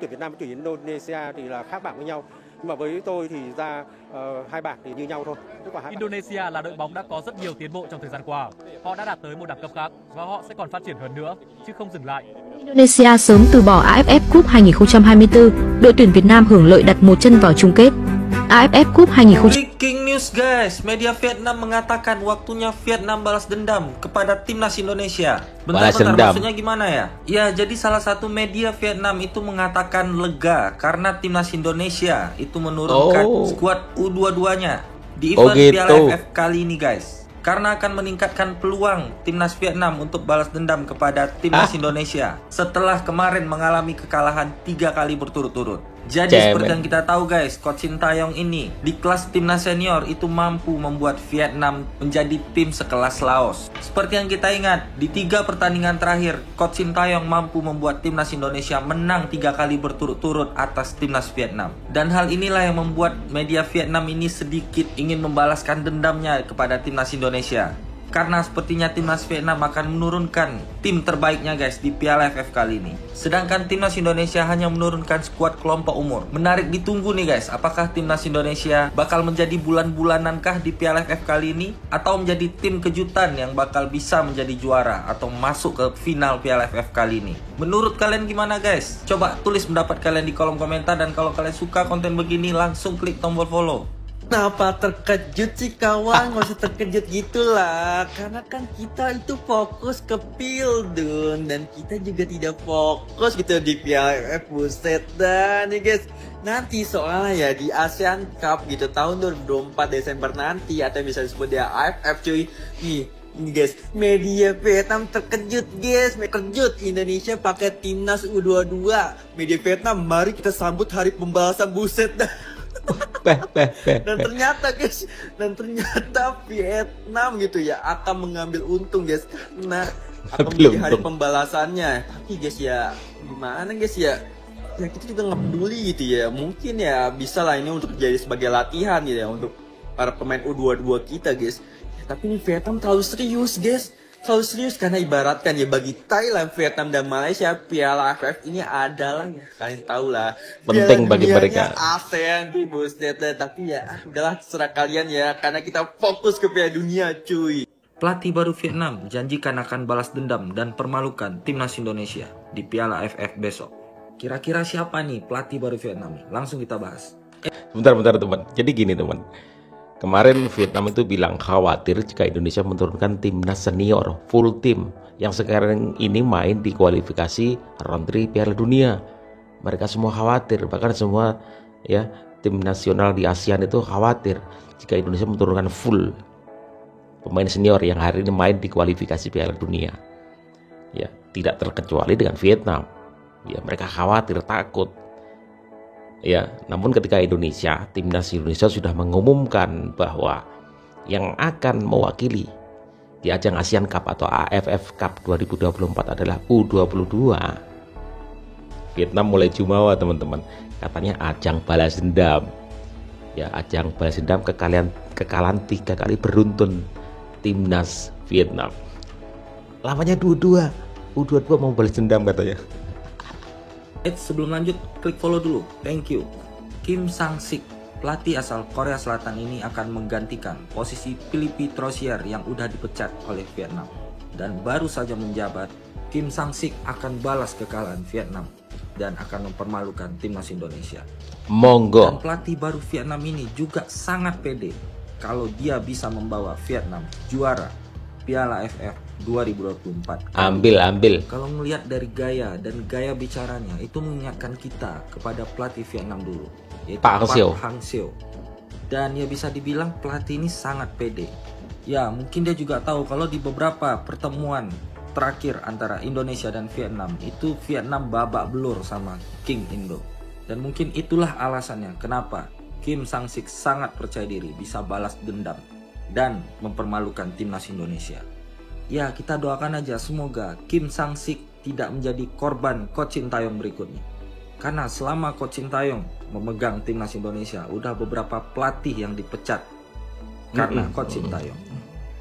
Tuyển Việt Nam với tuyển Indonesia thì là khác bảng với nhau. Nhưng mà với tôi thì ra hai bảng thì như nhau thôi. Indonesia là đội bóng đã có rất nhiều tiến bộ trong thời gian qua. Họ đã đạt tới một đẳng cấp khác và họ sẽ còn phát triển hơn nữa, chứ không dừng lại. Indonesia sớm từ bỏ AFF Cup 2024, đội tuyển Việt Nam hưởng lợi đặt một chân vào chung kết. AFF Cup 2024. Breaking news guys, media Vietnam mengatakan waktunya Vietnam balas dendam kepada timnas Indonesia. Bentar, maksudnya gimana ya? Ya, jadi salah satu media Vietnam itu mengatakan lega karena timnas Indonesia itu menurunkan skuad U22-nya di event Piala AFF kali ini guys. Karena akan meningkatkan peluang timnas Vietnam untuk balas dendam kepada timnas Indonesia setelah kemarin mengalami kekalahan 3 kali berturut-turut. Jadi seperti yang kita tahu guys, Coach Shin Tae-yong ini di kelas timnas senior itu mampu membuat Vietnam menjadi tim sekelas Laos. Seperti yang kita ingat, di 3 pertandingan terakhir, Coach Shin Tae-yong mampu membuat timnas Indonesia menang 3 kali berturut-turut atas timnas Vietnam. Dan hal inilah yang membuat media Vietnam ini sedikit ingin membalaskan dendamnya kepada timnas Indonesia. Karena sepertinya timnas Vietnam akan menurunkan tim terbaiknya guys di Piala AFF kali ini. Sedangkan timnas Indonesia hanya menurunkan skuad kelompok umur. Menarik ditunggu nih guys, apakah timnas Indonesia bakal menjadi bulan-bulanankah di Piala AFF kali ini? Atau menjadi tim kejutan yang bakal bisa menjadi juara atau masuk ke final Piala AFF kali ini? Menurut kalian gimana guys? Coba tulis pendapat kalian di kolom komentar. Dan kalau kalian suka konten begini, langsung klik tombol follow. Kenapa terkejut sih kawan? Gak usah terkejut gitulah. Karena kan kita itu fokus ke Pildun. Dan kita juga tidak fokus gitu di Piala AFF. Buset dah nih guys. Nanti soalnya ya di ASEAN Cup gitu tahun 2024 Desember nanti, atau bisa disebut ya AFF cuy. Nih ini guys, media Vietnam terkejut guys. Terkejut Indonesia pakai timnas U22. Media Vietnam, mari kita sambut hari pembalasan. Buset dah. Dan ternyata guys, Vietnam gitu ya akan mengambil untung guys. Nah, akan menjadi hari pembalasannya. Tapi guys ya, gimana guys ya? Ya kita juga nggak peduli gitu ya. Mungkin ya bisa lah ini untuk jadi sebagai latihan gitu ya untuk para pemain U22 kita guys. Ya, tapi ini Vietnam terlalu serius guys. Terlalu serius karena ibaratkan ya bagi Thailand, Vietnam dan Malaysia Piala AFF ini adalah ya kalian tahu lah penting bagi mereka ASEAN buset. Tapi ya udahlah terserah kalian ya, karena kita fokus ke Piala Dunia cuy. Pelatih baru Vietnam janjikan akan balas dendam dan permalukan timnas Indonesia di Piala AFF besok. Kira-kira siapa nih pelatih baru Vietnam? Langsung kita bahas. Bentar teman. Jadi gini teman. Kemarin Vietnam itu bilang khawatir jika Indonesia menurunkan timnas senior full tim yang sekarang ini main di kualifikasi round 3 Piala Dunia. Mereka semua khawatir, bahkan semua ya tim nasional di ASEAN itu khawatir jika Indonesia menurunkan full pemain senior yang hari ini main di kualifikasi Piala Dunia. Ya, tidak terkecuali dengan Vietnam. Ya, mereka khawatir, takut. Ya, namun ketika timnas Indonesia sudah mengumumkan bahwa yang akan mewakili di ajang ASEAN Cup atau AFF Cup 2024 adalah U22. Vietnam mulai jumawa teman-teman. Katanya ajang balas dendam. Ya, ajang balas dendam kekalahan 3 kali beruntun timnas Vietnam. Lamanya U22 mau balas dendam katanya. Sebelum lanjut, klik follow dulu. Thank you. Kim Sang-sik, pelatih asal Korea Selatan ini akan menggantikan posisi Philippe Troussier yang udah dipecat oleh Vietnam. Dan baru saja menjabat, Kim Sang-sik akan balas kekalahan Vietnam dan akan mempermalukan timnas Indonesia. Monggo. Dan pelatih baru Vietnam ini juga sangat pede kalau dia bisa membawa Vietnam juara Piala AFF 2024. Ambil. Kalau melihat dari gaya dan gaya bicaranya, itu mengingatkan kita kepada pelatih Vietnam dulu, yaitu Pak Hang-seo. Dan ya bisa dibilang pelatih ini sangat pede. Ya mungkin dia juga tahu kalau di beberapa pertemuan terakhir antara Indonesia dan Vietnam, itu Vietnam babak belur sama King Indo. Dan mungkin itulah alasannya kenapa Kim Sang-sik sangat percaya diri bisa balas dendam dan mempermalukan timnas Indonesia. Ya kita doakan aja semoga Kim Sang-sik tidak menjadi korban Coach Shin Tae-yong berikutnya. Karena selama Coach Shin Tae-yong memegang timnas Indonesia, udah beberapa pelatih yang dipecat karena Coach Shin Tae-yong.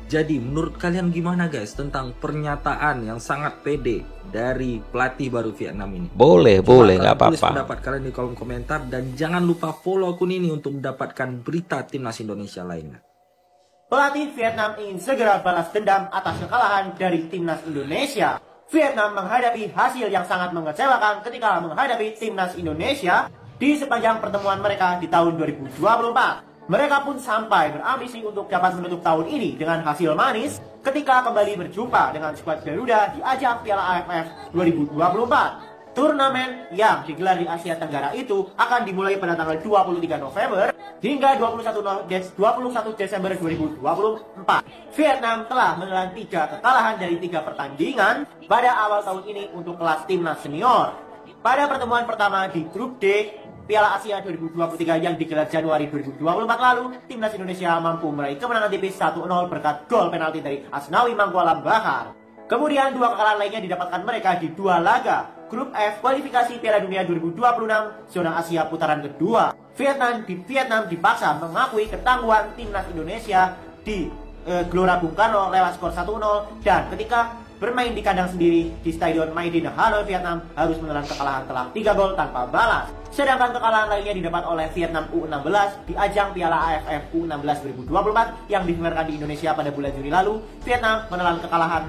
Jadi menurut kalian gimana guys tentang pernyataan yang sangat pede dari pelatih baru Vietnam ini? Boleh, nggak Tulis apa-apa. pendapat kalian di kolom komentar dan jangan lupa follow akun ini untuk mendapatkan berita timnas Indonesia lainnya. Pelatih Vietnam ingin segera balas dendam atas kekalahan dari timnas Indonesia. Vietnam menghadapi hasil yang sangat mengecewakan ketika menghadapi timnas Indonesia di sepanjang pertemuan mereka di tahun 2024. Mereka pun sampai berambisi untuk dapat menutup tahun ini dengan hasil manis ketika kembali berjumpa dengan skuad Garuda di ajang Piala AFF 2024. Turnamen yang digelar di Asia Tenggara itu akan dimulai pada tanggal 23 November hingga 21 Desember 2024. Vietnam telah menelan 3 kekalahan dari 3 pertandingan pada awal tahun ini untuk kelas timnas senior. Pada pertemuan pertama di grup D Piala Asia 2023 yang digelar Januari 2024 lalu, timnas Indonesia mampu meraih kemenangan tipis 1-0 berkat gol penalti dari Asnawi Mangkualam Bahar. Kemudian 2 kekalahan lainnya didapatkan mereka di 2 laga Grup F kualifikasi Piala Dunia 2026 zona Asia putaran kedua. Vietnam dipaksa mengakui ketangguhan timnas Indonesia di Gelora Bung Karno lewat skor 1-0 dan ketika bermain di kandang sendiri di Stadion Mai Dinh Hanoi, Vietnam harus menelan kekalahan telak 3 gol tanpa balas. Sedangkan kekalahan lainnya didapat oleh Vietnam U16 di ajang Piala AFF U16 2024 yang digelarkan di Indonesia pada bulan Juni lalu. Vietnam menelan kekalahan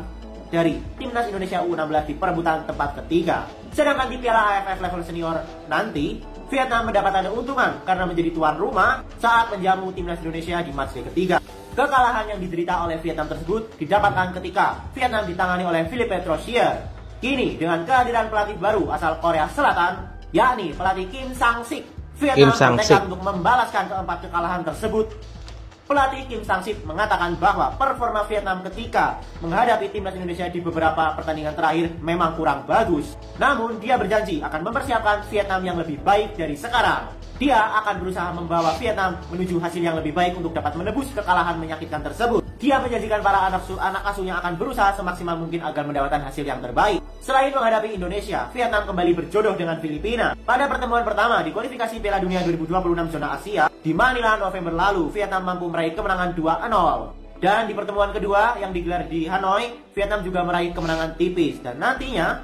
dari timnas Indonesia U16 di perebutan tempat ketiga. Sedangkan di Piala AFF level senior nanti, Vietnam mendapatkan keuntungan karena menjadi tuan rumah saat menjamu timnas Indonesia di matchday ketiga. Kekalahan yang diderita oleh Vietnam tersebut didapatkan ketika Vietnam ditangani oleh Philippe Trosier. Kini dengan kehadiran pelatih baru asal Korea Selatan, yakni pelatih Kim Sang-sik, Vietnam bertekad untuk membalaskan keempat kekalahan tersebut. Pelatih Kim Sang-sik mengatakan bahwa performa Vietnam ketika menghadapi timnas Indonesia di beberapa pertandingan terakhir memang kurang bagus. Namun dia berjanji akan mempersiapkan Vietnam yang lebih baik dari sekarang. Dia akan berusaha membawa Vietnam menuju hasil yang lebih baik untuk dapat menebus kekalahan menyakitkan tersebut. Dia menjanjikan para anak asuhnya akan berusaha semaksimal mungkin agar mendapatkan hasil yang terbaik. Selain menghadapi Indonesia, Vietnam kembali berjodoh dengan Filipina. Pada pertemuan pertama di kualifikasi Piala Dunia 2026 zona Asia di Manila November lalu, Vietnam mampu meraih kemenangan 2-0. Dan di pertemuan kedua yang digelar di Hanoi, Vietnam juga meraih kemenangan tipis. Dan nantinya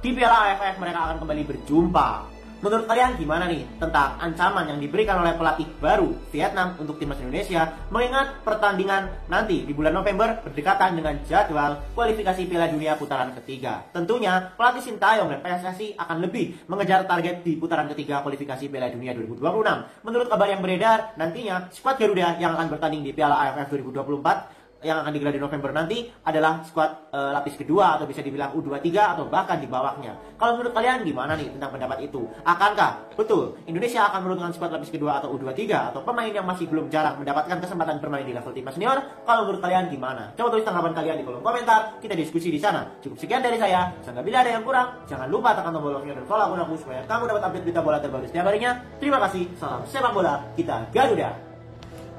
di Piala AFF mereka akan kembali berjumpa. Menurut kalian gimana nih tentang ancaman yang diberikan oleh pelatih baru Vietnam untuk timnas Indonesia, mengingat pertandingan nanti di bulan November berdekatan dengan jadwal kualifikasi Piala Dunia putaran ketiga. Tentunya pelatih Sintayong dan PSSI akan lebih mengejar target di putaran ketiga kualifikasi Piala Dunia 2026. Menurut kabar yang beredar, nantinya skuad Garuda yang akan bertanding di Piala AFF 2024 yang akan digelar di November nanti adalah skuad lapis kedua atau bisa dibilang U23 atau bahkan di bawahnya. Kalau menurut kalian gimana nih tentang pendapat itu? Akankah betul Indonesia akan menurunkan skuad lapis kedua atau U23 atau pemain yang masih belum jarang mendapatkan kesempatan bermain di level timnas senior? Kalau menurut kalian gimana? Coba tulis tanggapan kalian di kolom komentar, kita diskusi di sana. Cukup sekian dari saya. Bila ada yang kurang, jangan lupa tekan tombol like dan follow akun aku supaya kamu dapat update berita bola terbaru setiap harinya. Terima kasih. Salam sepak bola kita Garuda.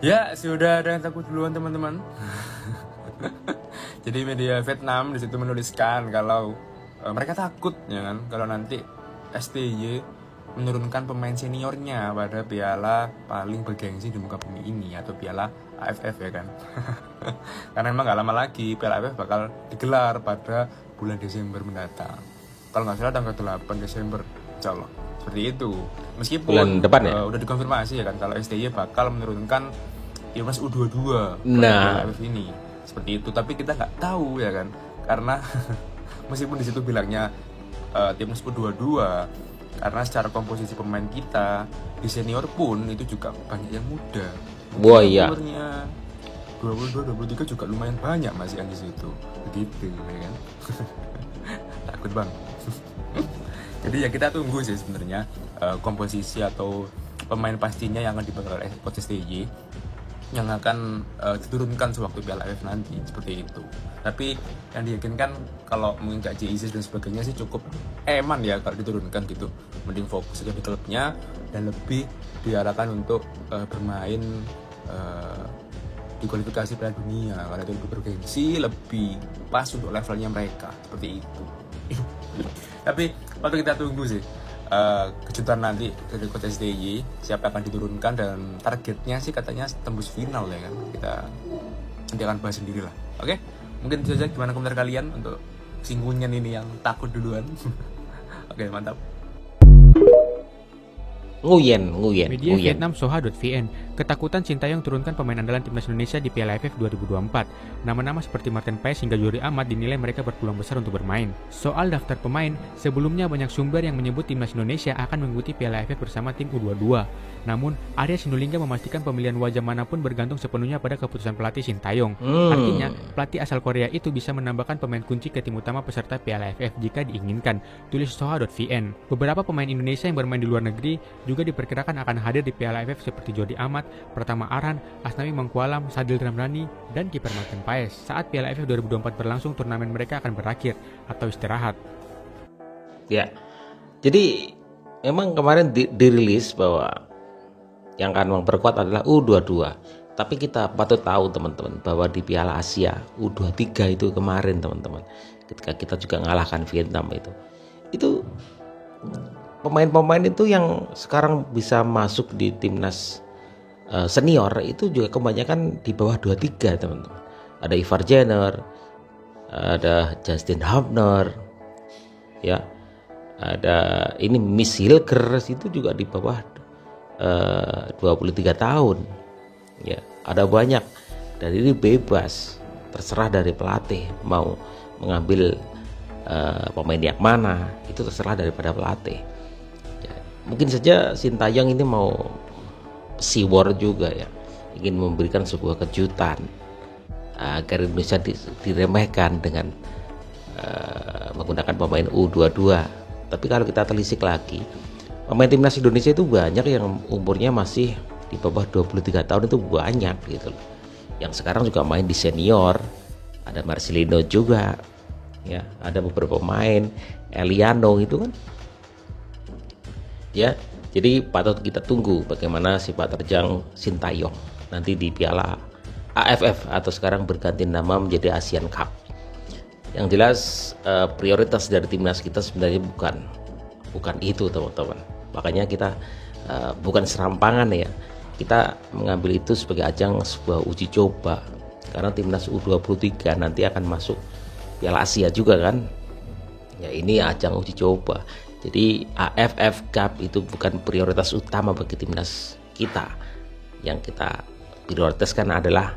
Ya, sudah ada yang takut duluan teman-teman. Jadi media Vietnam di situ menuliskan kalau mereka takut ya kan kalau nanti STY menurunkan pemain seniornya pada piala paling bergengsi di muka bumi ini atau piala AFF ya kan. Karena memang gak lama lagi piala AFF bakal digelar pada bulan Desember mendatang. Kalau nggak salah tanggal 8 Desember insyaallah. Seperti itu. Meskipun bulan depan ya? Udah dikonfirmasi ya kan kalau STY bakal menurunkan timnas U22 nah AFF ini. Seperti itu, tapi kita nggak tahu ya kan, karena meskipun di situ bilangnya timnas U22, karena secara komposisi pemain kita di senior pun itu juga banyak yang muda. Wah iya. Umurnya 22, 23 juga lumayan banyak masih yang di situ, begitu ya kan. Takut bang. Jadi ya kita tunggu sih sebenarnya komposisi atau pemain pastinya yang akan dibangun oleh coach STY yang akan diturunkan sewaktu Piala AFF nanti seperti itu. Tapi yang diyakinkan kalau mungkin Kak JIC dan sebagainya sih cukup eman ya kalau diturunkan gitu. Mending fokus aja di klubnya dan lebih diarahkan untuk bermain di kualifikasi Piala Dunia karena itu lebih bergengsi, lebih pas untuk levelnya mereka seperti itu. Tapi waktu kita tunggu sih kejutan nanti dari coach STY siapa akan diturunkan dan targetnya sih katanya tembus final ya kan. Kita nanti akan bahas sendiri lah. Oke, mungkin itu saja. Gimana komentar kalian untuk singgungan ini yang takut duluan? Oke, mantap. Nguyen. Media Vietnam Soha.vn, ketakutan Sintayong turunkan pemain andalan timnas Indonesia di Piala AFF 2024. Nama-nama seperti Martin Paes hingga Jordi Amat dinilai mereka berpeluang besar untuk bermain. Soal daftar pemain, sebelumnya banyak sumber yang menyebut timnas Indonesia akan mengikuti Piala AFF bersama tim U22. Namun, Arya Sinulinga memastikan pemilihan wajah manapun bergantung sepenuhnya pada keputusan pelatih Sintayong. Artinya, pelatih asal Korea itu bisa menambahkan pemain kunci ke tim utama peserta Piala AFF jika diinginkan, tulis Soha.vn. Beberapa pemain Indonesia yang bermain di luar negeri juga diperkirakan akan hadir di Piala AFF seperti Jordi Amat, Pratama Arhan, Asnawi Mangkualam, Sadil Ramdhani, dan kiper Martin Paes. Saat Piala AFF 2024 berlangsung, turnamen mereka akan berakhir atau istirahat. Ya, jadi memang kemarin dirilis bahwa yang akan memperkuat adalah U22. Tapi kita patut tahu teman-teman bahwa di Piala Asia U23 itu kemarin teman-teman, ketika kita juga ngalahkan Vietnam itu pemain-pemain itu yang sekarang bisa masuk di timnas senior itu juga kebanyakan di bawah 23 teman-teman. Ada Ivar Jenner, ada Justin Hubner, ya, ada ini Miss Hilgers itu juga di bawah 23 tahun, ya, ada banyak. Dan ini bebas, terserah dari pelatih mau mengambil pemain yang mana, itu terserah daripada pelatih. Mungkin saja Sintayong ini mau siwar juga ya, ingin memberikan sebuah kejutan agar Indonesia diremehkan dengan menggunakan pemain U22. Tapi kalau kita telisik lagi, pemain timnas Indonesia itu banyak yang umurnya masih di bawah 23 tahun, itu banyak gitu loh. Yang sekarang juga main di senior, ada Marcelino juga, ya, ada beberapa pemain, Eliano itu kan. Ya, jadi patut kita tunggu bagaimana sepak terjang Sintayong nanti di Piala AFF atau sekarang berganti nama menjadi Asian Cup. Yang jelas prioritas dari timnas kita sebenarnya bukan itu teman-teman. Makanya kita bukan serampangan ya. Kita mengambil itu sebagai ajang sebuah uji coba karena timnas U23 nanti akan masuk Piala Asia juga kan. Ya, ini ajang uji coba. Jadi AFF Cup itu bukan prioritas utama bagi timnas kita. Yang kita prioritaskan adalah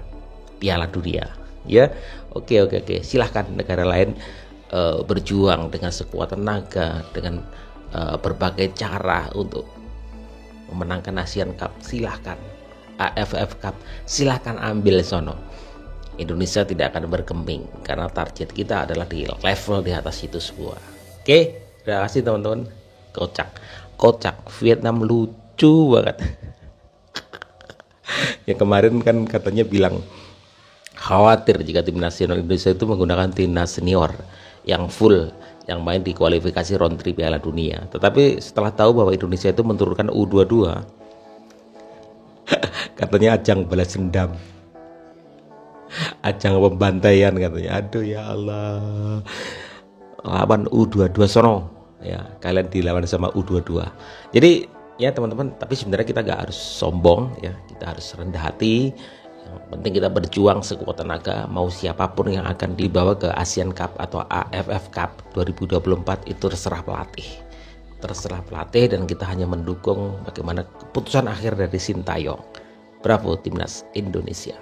Piala Dunia. Ya, oke. Silahkan negara lain berjuang dengan sekuat tenaga, dengan berbagai cara untuk memenangkan Asian Cup. Silahkan AFF Cup, silahkan ambil sono. Indonesia tidak akan berkembang karena target kita adalah di level di atas itu semua. Oke. Terima kasih teman-teman. Kocak Vietnam lucu banget. Ya, kemarin kan katanya bilang khawatir jika tim nasional Indonesia itu menggunakan timnas senior yang full, yang main di kualifikasi round 3 Piala Dunia. Tetapi setelah tahu bahwa Indonesia itu menurunkan U22, katanya ajang balas dendam, ajang pembantaian katanya. Aduh ya Allah, lawan U22 sono. Ya, kalian dilawan sama U22. Jadi ya teman-teman, tapi sebenarnya kita gak harus sombong ya, kita harus rendah hati. Yang penting kita berjuang sekuat tenaga. Mau siapapun yang akan dibawa ke Asian Cup atau AFF Cup 2024 itu terserah pelatih, dan kita hanya mendukung bagaimana keputusan akhir dari Sintayong. Bravo timnas Indonesia.